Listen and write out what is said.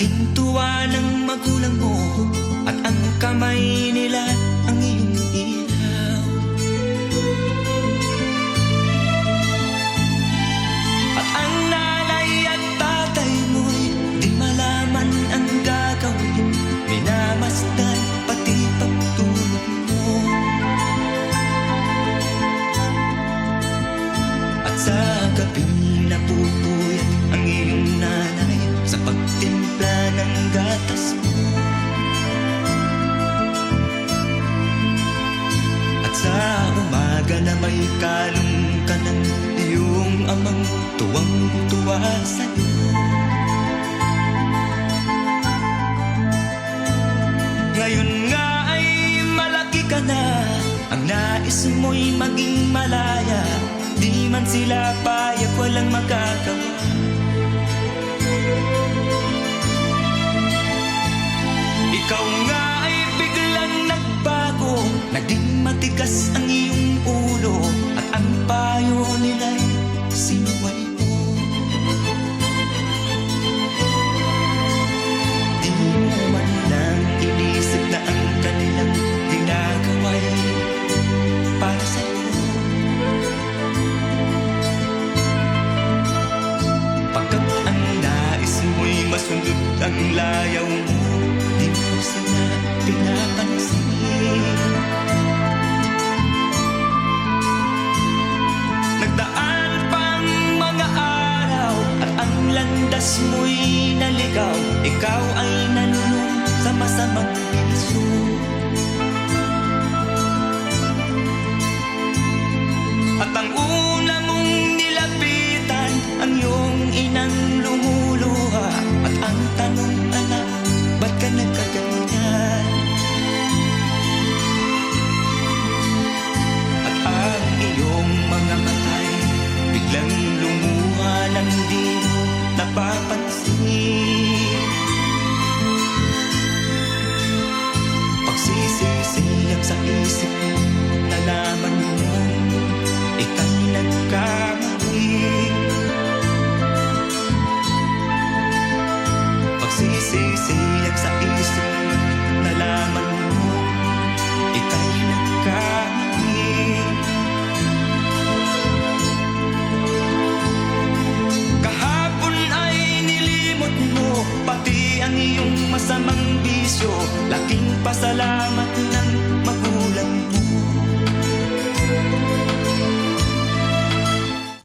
Laking tuwa ng magulang mo at ang kamay nila ang iyong ilaw. At ang nanay at tatay mo'y di malaman ang gagawin, minamasdan pati pagtulog mo. At sa gabing napupuyat ang iyong nanay sa pagtimpla ng gatas mo. At sa umaga na may kalong ka ng iyong amang tuwang-tuwa sa'yo. Ngayon nga ay malaki ka na, ang nais mo'y maging malaya. Di man sila payag, walang magagawa. Ikaw nga ay biglang nagbago, naging matigas ang iyong ulo, at ang payo nila'y sinuway mo. Di mo man lang inisip na ang kanilang ginagawa'y para sa'yo. Pagkat ang nais mo'y masundot ang layaw mo, di mo sila pinapansin. Nagdaan pang mga araw at ang landas mo'y naligaw. Ikaw ay nanulong sa masamang bisyo. At ang una mong nilapitan, ang iyong inang lumuluha. At ang tanong, anak, ba't ka nagkaganyan? At ang iyong mga matay biglang lumuha ng di mo napapansin. Pagsisisiyang sa isip mo, nalaman mo ika'y nagkamali. Pagsisisiyag sa isip mo, nalaman mo ika'y nagkamali. Kahapon ay nilimot mo pati ang iyong masamang bisyo. Laking pasalamat